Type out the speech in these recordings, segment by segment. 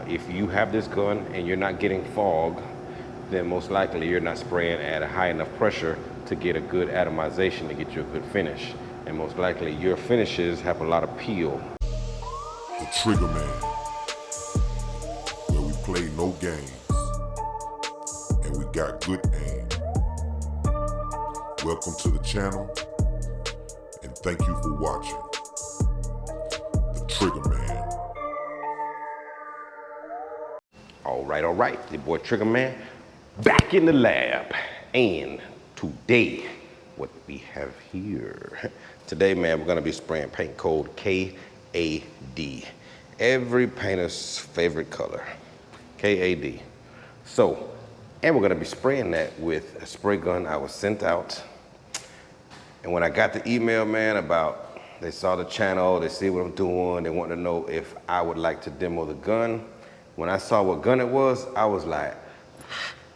If you have this gun and you're not getting fog, then most likely you're not spraying at a high enough pressure to get a good atomization to get you a good finish. And most likely your finishes have a lot of peel. The Trigger Man, where we play no games and we got good aim. Welcome to the channel and thank you for watching. The Trigger Man. All right, your boy Trigger Man back in the lab. And today, what we have here. Today, man, we're gonna be spraying paint code KAD. Every painter's favorite color, KAD. So, and we're gonna be spraying that with a spray gun I was sent out. And when I got the email, man, about they saw the channel, they see what I'm doing, they want to know if I would like to demo the gun. When I saw what gun it was, I was like,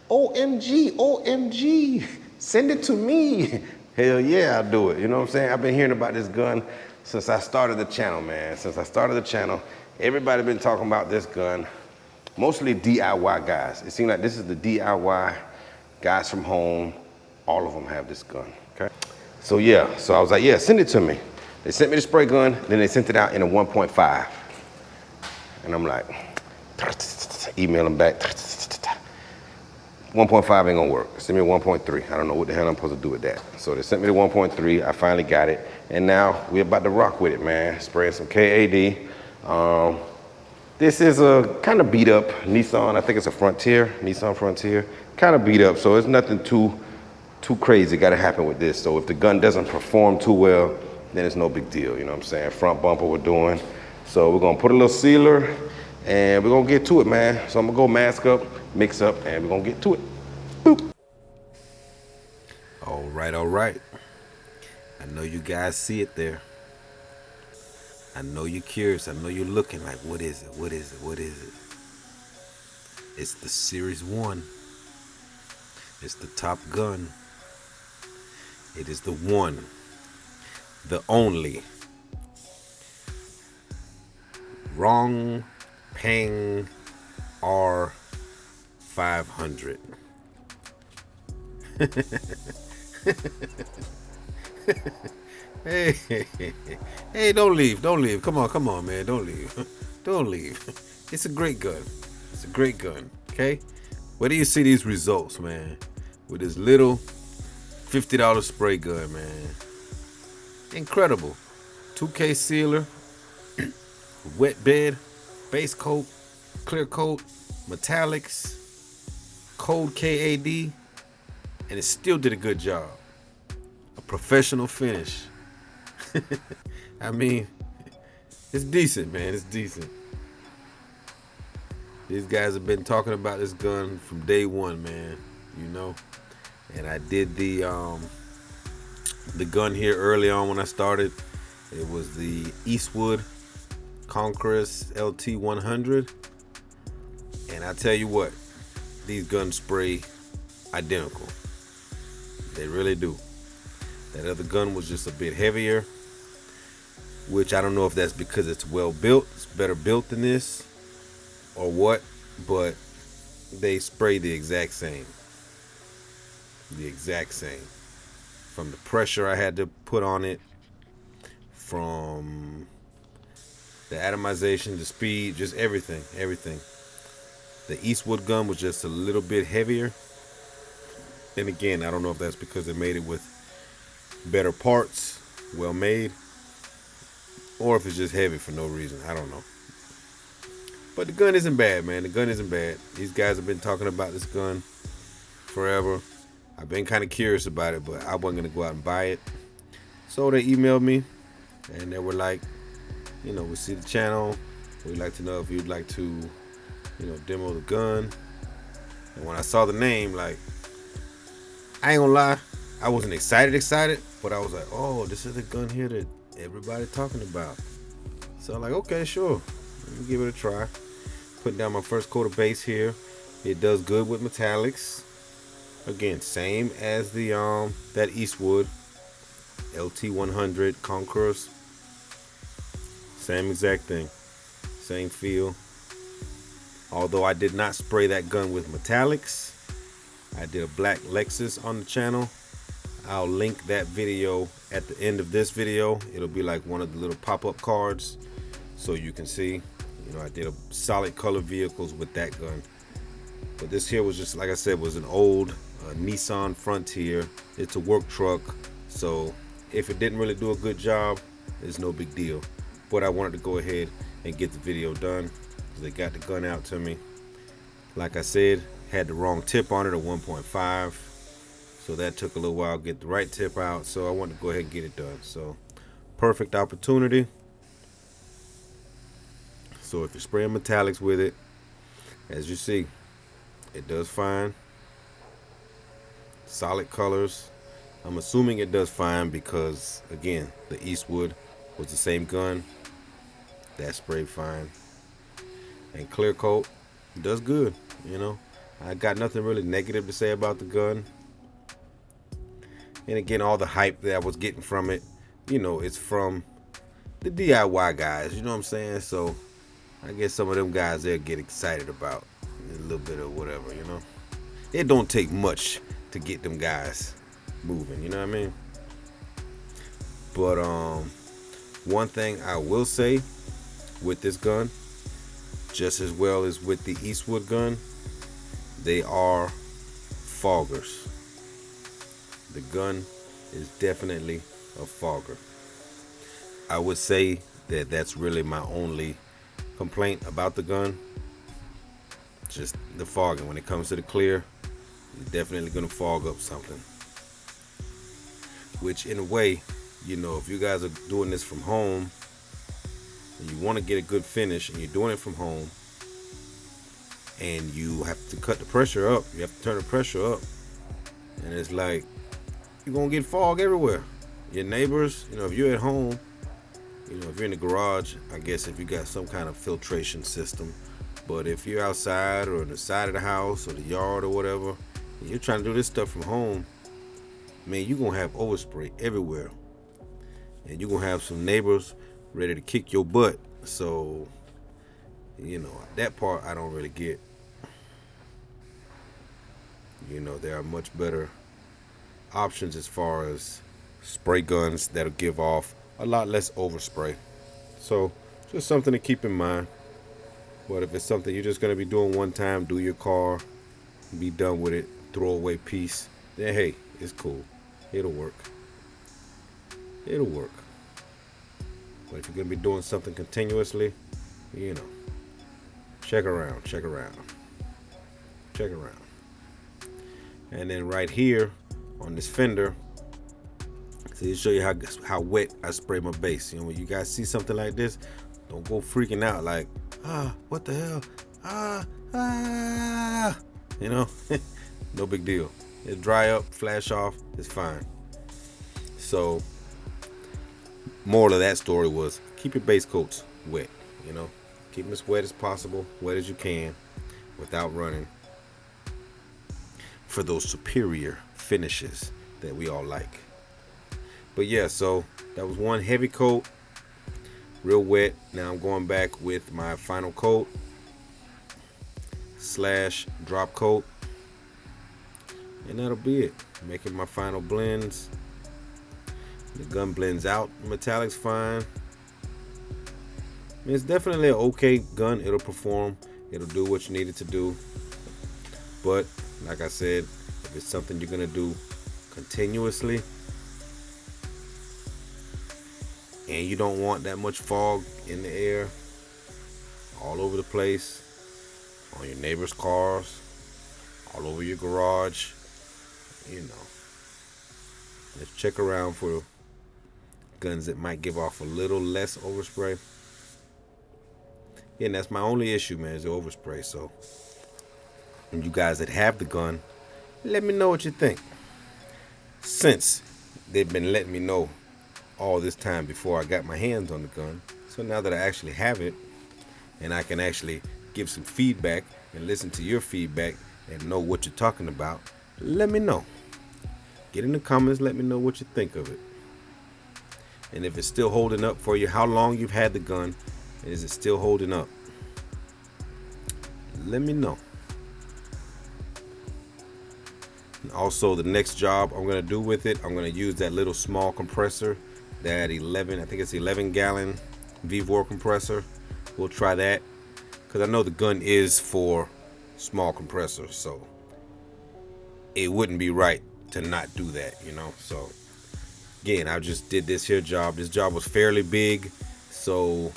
OMG, OMG, send it to me. Hell yeah, I'll do it. You know what I'm saying? I've been hearing about this gun since I started the channel, man. Since I started the channel, everybody been talking about this gun, mostly DIY guys. It seems like this is the DIY guys from home. All of them have this gun, okay? So yeah, so I was like, yeah, send it to me. They sent me the spray gun, then they sent it out in a 1.5. And I'm like, email them back. 1.5 ain't gonna work. Send me a 1.3. I don't know what the hell I'm supposed to do with that. So they sent me the 1.3. I finally got it. And now we're about to rock with it, man. Spraying some KAD. This is a kind of beat up Nissan. I think it's a Frontier, Nissan Frontier. Kind of beat up, so it's nothing too crazy got to happen with this. So if the gun doesn't perform too well, then it's no big deal. You know what I'm saying? Front bumper we're doing. So we're gonna put a little sealer and we're gonna get to it, man. So I'm gonna go mask up, mix up, and we're gonna get to it. Boop. All right. I know you guys see it there. I know you're curious. I know you're looking like, what is it? What is it? What is it? It's the Series 1. It's the Top Gun. It is the one, the only, Wrong Pang R500. Hey, don't leave. Come on, man, don't leave. Don't leave. It's a great gun. It's a great gun, okay? Where do you see these results, man? With this little $50 spray gun, man. Incredible. 2K sealer, wet bed, base coat, clear coat, metallics, cold KAD, and it still did a good job. A professional finish. I mean, it's decent, man. It's decent. These guys have been talking about this gun from day one, man. You know, and I did the gun here early on when I started. It was the Eastwood Conquest LT100, and I tell you what, these guns spray identical. They really do. That other gun was just a bit heavier, which I don't know if that's because it's well built, it's better built than this, or what, but they spray the exact same. The exact same. From the pressure I had to put on it, from the atomization, the speed, just everything. The Eastwood gun was just a little bit heavier. Then again, I don't know if that's because they made it with better parts, well made, or if it's just heavy for no reason. I don't know. But the gun isn't bad, man. The gun isn't bad. These guys have been talking about this gun forever. I've been kind of curious about it, but I wasn't going to go out and buy it. So they emailed me, and they were like, you know, we see the channel. We'd like to know if you'd like to, you know, demo the gun. And when I saw the name, like, I ain't gonna lie, I wasn't excited, but I was like, oh, this is the gun here that everybody talking about. So I'm like, okay, sure. Let me give it a try. Putting down my first coat of base here. It does good with metallics. Again, same as the that Eastwood LT100 Conquest. Same exact thing. Same feel. Although I did not spray that gun with metallics, I did a black Lexus on the channel. I'll link that video at the end of this video. It'll be like one of the little pop-up cards, so you can see, you know, I did a solid color vehicles with that gun. But this here was just, like I said, was an old Nissan Frontier. It's a work truck, so if it didn't really do a good job, it's no big deal. But I wanted to go ahead and get the video done. They got the gun out to me. Like I said, had the wrong tip on it, a 1.5. So that took a little while to get the right tip out. So I wanted to go ahead and get it done. So perfect opportunity. So if you're spraying metallics with it, as you see, it does fine. Solid colors. I'm assuming it does fine because, again, the Eastwood was the same gun. That sprayed fine. And clear coat does good, you know. I got nothing really negative to say about the gun. And again, all the hype that I was getting from it, you know, it's from the DIY guys, you know what I'm saying? So I guess some of them guys, they'll get excited about a little bit of whatever, you know. It don't take much to get them guys moving, you know what I mean? But one thing I will say with this gun, just as well as with the Eastwood gun, they are foggers. The gun is definitely a fogger. I would say that that's really my only complaint about the gun. Just the fogging. When it comes to the clear, you're definitely gonna fog up something. Which in a way, you know, if you guys are doing this from home and you want to get a good finish and you're doing it from home and you have to cut the pressure up, you have to turn the pressure up, and it's like you're gonna get fog everywhere. Your neighbors, you know, if you're at home, you know, if you're in the garage, I guess if you got some kind of filtration system. But if you're outside or on the side of the house or the yard or whatever, and you're trying to do this stuff from home, man, you're gonna have overspray everywhere. And you're gonna have some neighbors ready to kick your butt. So, you know, that part I don't really get. You know, there are much better options as far as spray guns that'll give off a lot less overspray. So, just something to keep in mind. But if it's something you're just gonna be doing one time, do your car, be done with it, throw away piece, then hey, it's cool. It'll work. It'll work. But if you're gonna be doing something continuously, you know, check around. And then right here on this fender, so to show you how wet I spray my base. You know, when you guys see something like this, don't go freaking out like, what the hell? You know, no big deal. It dry up, flash off, it's fine. So, moral of that story was keep your base coats wet. You know, keep them as wet as possible, wet as you can, without running, for those superior finishes that we all like. But yeah, so that was one heavy coat, real wet. Now I'm going back with my final coat / drop coat, and that'll be it. Making my final blends. The gun blends out metallics fine. I mean, it's definitely an okay gun. It'll perform. It'll do what you need it to do. But like I said, if it's something you're gonna do continuously and you don't want that much fog in the air all over the place, on your neighbor's cars, all over your garage, you know, let's check around for guns that might give off a little less overspray. Yeah, and that's my only issue, man, is the overspray. So, and you guys that have the gun, let me know what you think. Since they've been letting me know all this time before I got my hands on the gun, so now that I actually have it and I can actually give some feedback and listen to your feedback and know what you're talking about, let me know. Get in the comments, let me know what you think of it. And if it's still holding up for you, how long you've had the gun, and is it still holding up? let me know. And also, the next job I'm gonna do with it, I'm gonna use that little small compressor, that 11, I think it's 11 gallon V4 compressor. We'll try that, because I know the gun is for small compressor, so it wouldn't be right to not do that, you know. So again, I just did this here job. This job was fairly big, so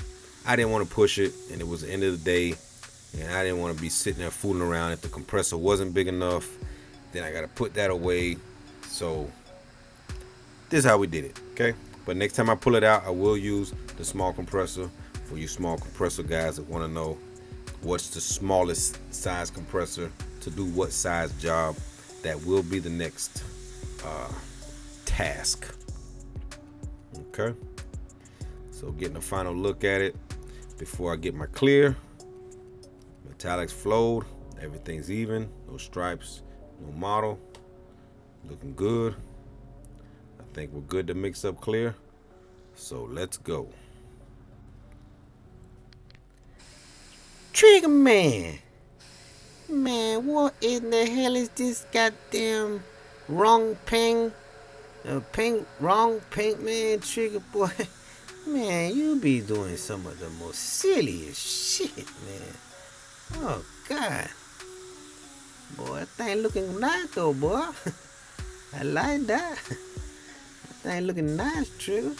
I didn't want to push it, and it was the end of the day, and I didn't want to be sitting there fooling around. If the compressor wasn't big enough, then I got to put that away. So this is how we did it, okay? But next time I pull it out, I will use the small compressor. For you small compressor guys that want to know what's the smallest size compressor to do what size job, that will be the next task. Okay, so getting a final look at it before I get my clear. Metallics flowed, everything's even, no stripes, no model, looking good. I think we're good to mix up clear, so let's go. Trigger man, what in the hell is this goddamn wrong paint? Wrong paint, man, Trigger boy. Man, you be doing some of the most silliest shit, man. Oh, God. Boy, that thing looking nice, though, boy. I like that. That thing looking nice, Trigger.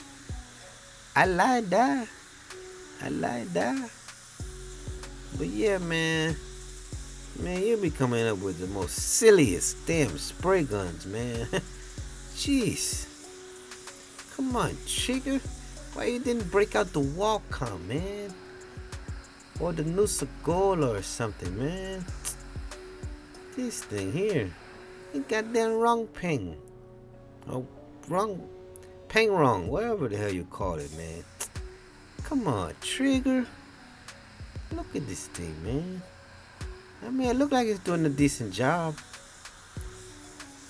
I like that. But yeah, man, you be coming up with the most silliest damn spray guns, man. Jeez. Come on, Trigger. Why you didn't break out the Wacom, man? Or the Nusa-Gola or something, man. This thing here. You goddamn wrong ping. Oh, wrong. Ping wrong. Whatever the hell you call it, man. Come on, Trigger. Look at this thing, man. I mean, it look like it's doing a decent job.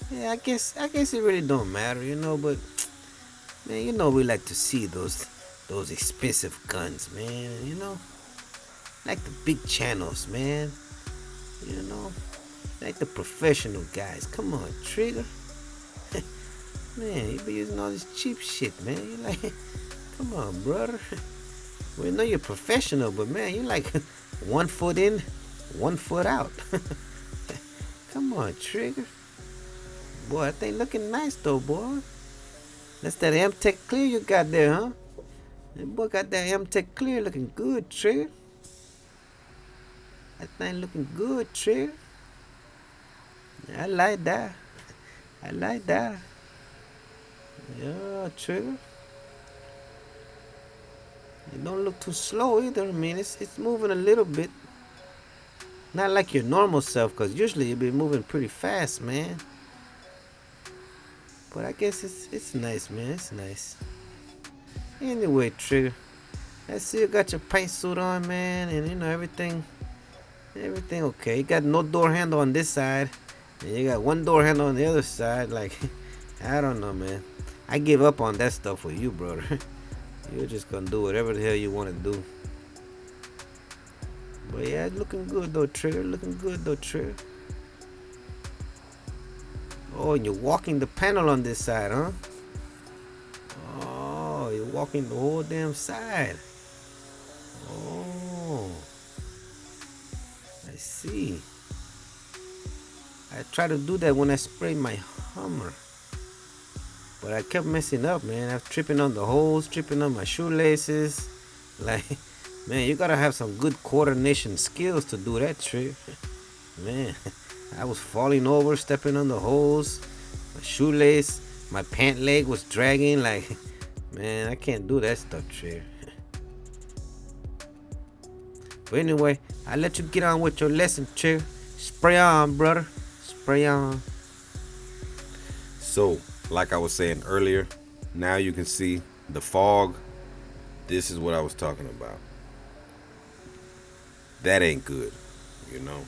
Yeah, I guess it really don't matter, you know, but man, you know we like to see those expensive guns, man, you know? Like the big channels, man. You know? Like the professional guys. Come on, Trigger. Man, you be using all this cheap shit, man. You like, come on, brother. We know you're professional, but man, you like 1 foot in, 1 foot out. Come on, Trigger. Boy, that thing looking nice though, boy. That's that AmTech clear you got there, huh? That boy got that AmTech clear looking good, Trigger. That thing looking good, Trigger. I like that. Yeah, Trigger. It don't look too slow either. I mean, it's moving a little bit. Not like your normal self, because usually you be moving pretty fast, man. But I guess it's nice, man. It's nice. Anyway, Trigger, I see you got your paint suit on, man, and you know everything okay. You got no door handle on this side, and you got one door handle on the other side. Like, I don't know, man. I give up on that stuff with you, brother. You're just gonna do whatever the hell you want to do. But yeah, it's looking good though, Trigger. Oh, and you're walking the panel on this side, huh? Oh, you're walking the whole damn side. Oh, I see. I tried to do that when I sprayed my Hummer, but I kept messing up, man. I'm tripping on the holes, tripping on my shoelaces. Like, man, you gotta have some good coordination skills to do that trick. Man, I was falling over, stepping on the holes. My shoelace, my pant leg was dragging. Like, man, I can't do that stuff, trick. But anyway, I'll let you get on with your lesson, trick. Spray on, brother. Spray on. So, like I was saying earlier, now you can see the fog. This is what I was talking about. That ain't good, you know.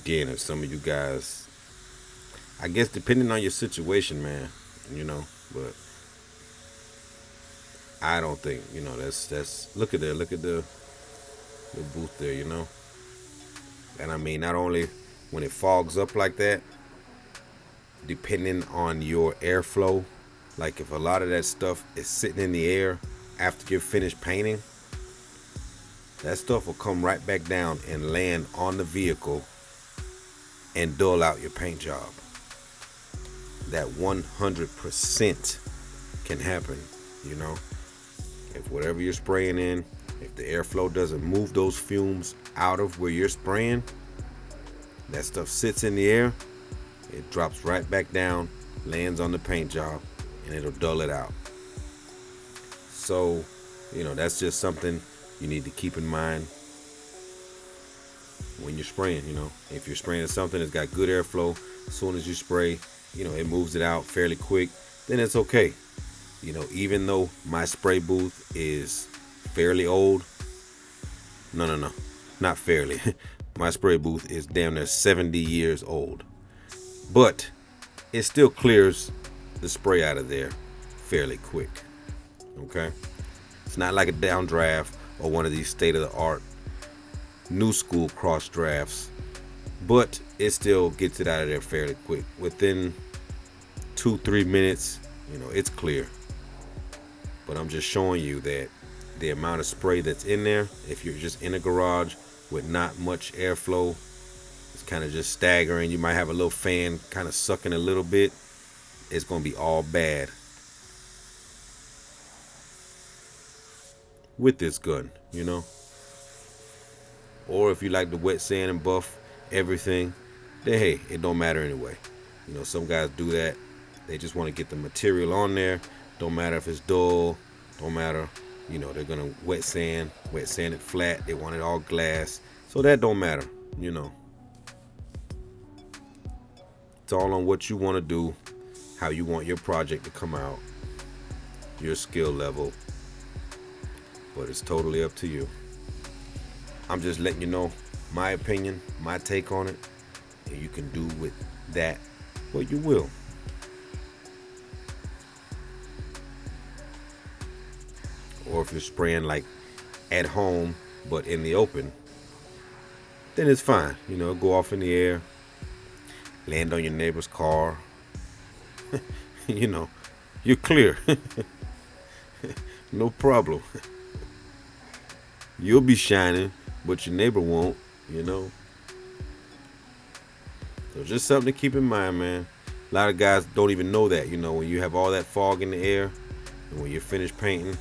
Again, if some of you guys, I guess depending on your situation, man, you know, but I don't think, you know, that's look at the booth there, you know. And I mean, not only when it fogs up like that, depending on your airflow, like if a lot of that stuff is sitting in the air after you're finished painting, that stuff will come right back down and land on the vehicle and dull out your paint job. That 100% can happen, you know. If whatever you're spraying in, if the airflow doesn't move those fumes out of where you're spraying, that stuff sits in the air, it drops right back down, lands on the paint job, and it'll dull it out. So, you know, that's just something you need to keep in mind when you're spraying. You know, if you're spraying something that's got good airflow, as soon as you spray, you know, it moves it out fairly quick, then it's okay. You know, even though my spray booth is fairly old, no, not fairly. My spray booth is damn near 70 years old, but it still clears the spray out of there fairly quick. Okay, it's not like a downdraft or one of these state-of-the-art new school cross drafts, but it still gets it out of there fairly quick. Within 2-3 minutes, you know, it's clear. But I'm just showing you that the amount of spray that's in there, if you're just in a garage with not much airflow, it's kind of just staggering. You might have a little fan kind of sucking a little bit. It's going to be all bad with this gun, you know. Or if you like to wet sand and buff everything, then hey, it don't matter anyway. You know, some guys do that. They just want to get the material on there. Don't matter if it's dull, don't matter. You know, they're gonna wet sand it flat. They want it all glass, so that don't matter. You know, it's all on what you want to do, how you want your project to come out, your skill level. But it's totally up to you. I'm just letting you know my opinion, my take on it, and you can do with that what you will. Or if you're spraying like at home but in the open, then it's fine. You know, go off in the air, land on your neighbor's car. You know, you're clear. No problem. You'll be shining, but your neighbor won't, you know. So just something to keep in mind, man. A lot of guys don't even know that, you know, when you have all that fog in the air and when you're finished painting.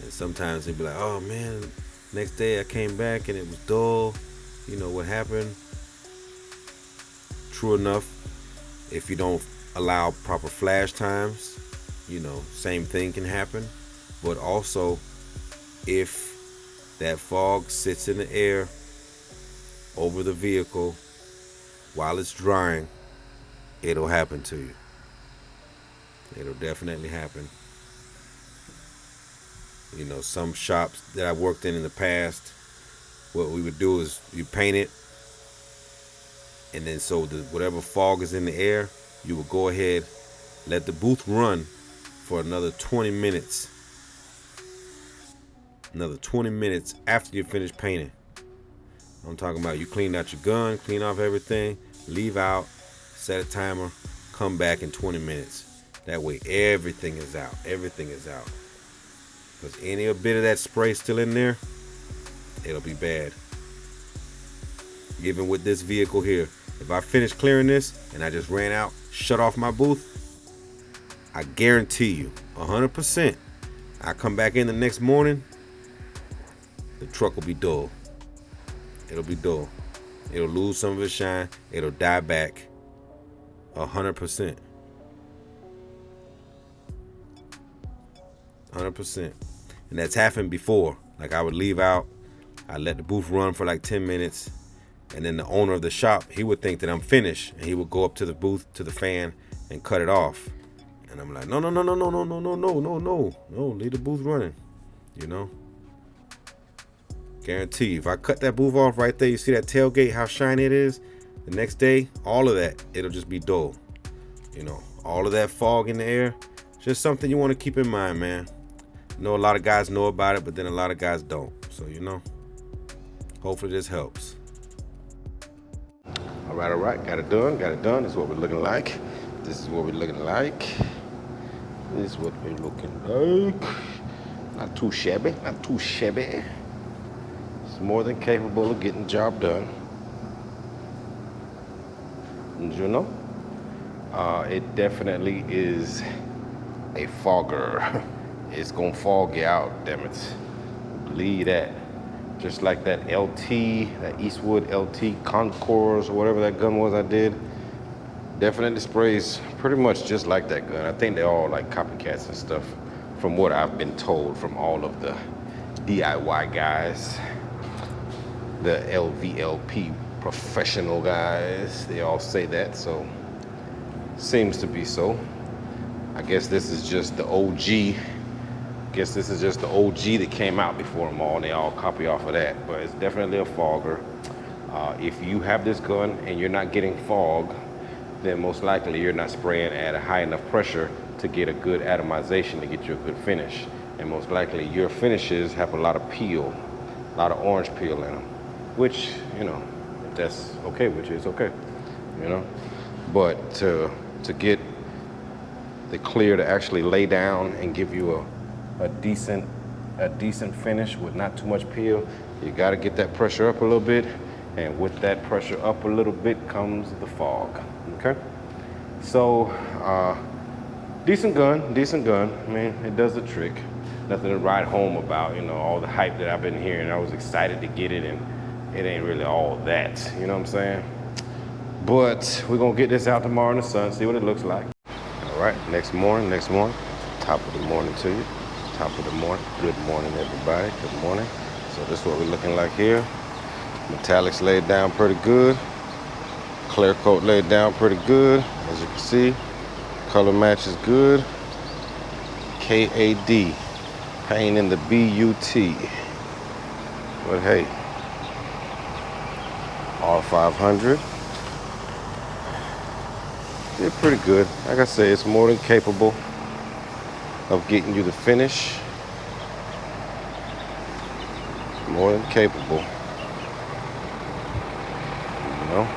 And sometimes they'd be like, oh man, next day I came back and it was dull. You know what happened? True enough, if you don't allow proper flash times, you know, same thing can happen. But also, if that fog sits in the air over the vehicle while it's drying, it'll happen to you. It'll definitely happen. You know, some shops that I worked in the past, what we would do is you paint it, and then so whatever fog is in the air, you would go ahead, let the booth run for another 20 minutes. Another 20 minutes after you finish painting. I'm talking about you clean out your gun, clean off everything, leave out, set a timer, come back in 20 minutes. That way everything is out. Everything is out. Because any bit of that spray still in there, it'll be bad. Even with this vehicle here, if I finish clearing this and I just ran out, shut off my booth, I guarantee you 100%, I come back in the next morning, the truck will be dull. It'll be dull. It'll lose some of its shine. It'll die back 100%. 100%. And that's happened before. Like I would leave out, I let the booth run for like 10 minutes, and then the owner of the shop, he would think that I'm finished, and he would go up to the booth, to the fan, and cut it off. And I'm like, no, leave the booth running, you know? Guarantee you, if I cut that booth off right there, you see that tailgate, how shiny it is? The next day, all of that, it'll just be dull. You know, all of that fog in the air, just something you want to keep in mind, man. I know a lot of guys know about it, but then a lot of guys don't. So, you know, hopefully this helps. All right, got it done, got it done. This is what we're looking like. This is what we're looking like. This is what we're looking like. Not too shabby, not too shabby. It's more than capable of getting the job done. You know? It definitely is a fogger. It's gonna fog you out, damn it. Believe that. Just like that LT, that Eastwood LT Concours, or whatever that gun was I did. Definitely sprays pretty much just like that gun. I think they're all like copycats and stuff, from what I've been told from all of the DIY guys, the LVLP professional guys. They all say that, so seems to be so. I guess this is just the OG. Guess this is just the OG that came out before them all, and they all copy off of that. But it's definitely a fogger. If you have this gun and you're not getting fog, then most likely you're not spraying at a high enough pressure to get a good atomization to get you a good finish. And most likely your finishes have a lot of peel, a lot of orange peel in them, which, you know, if that's okay with you, it's okay, you know. But to get the clear to actually lay down and give you a decent finish with not too much peel, you got to get that pressure up a little bit, and with that pressure up a little bit comes the fog. Okay, so decent gun. I mean, it does the trick. Nothing to write home about, you know, all the hype that I've been hearing. I was excited to get it, and it ain't really all that, you know what I'm saying? But we're gonna get this out tomorrow in the sun, see what it looks like. All right, next morning, top of the morning to you. Top of the morning. Good morning, everybody. Good morning. So this is what we're looking like here. Metallics laid down pretty good. Clear coat laid down pretty good. As you can see, color match is good. KAD, paint in the BUT. But hey, R500. Did pretty good. Like I say, it's more than capable of getting you the finish. More than capable. You know?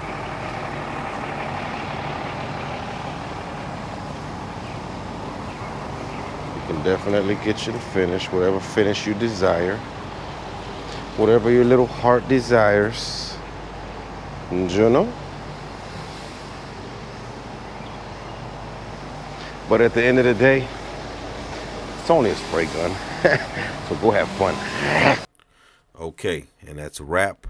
You can definitely get you the finish, whatever finish you desire. Whatever your little heart desires. You know? But at the end of the day, it's only a spray gun. So go have fun. Okay, and that's a wrap.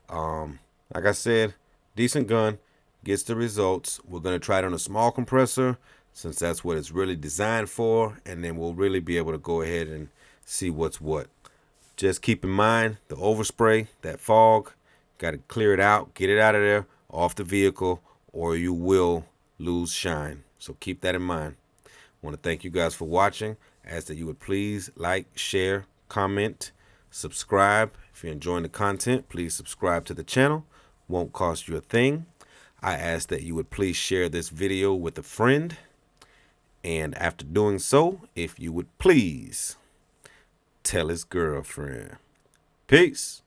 Like I said, decent gun, gets the results. We're gonna try it on a small compressor, since that's what it's really designed for, and then we'll really be able to go ahead and see what's what. Just keep in mind the overspray, that fog, gotta clear it out, get it out of there, off the vehicle, or you will lose shine. So keep that in mind. I want to thank you guys for watching. Ask that you would please like, share, comment, subscribe. If you're enjoying the content, please subscribe to the channel. Won't cost you a thing. I ask that you would please share this video with a friend. And after doing so, if you would please tell his girlfriend. Peace.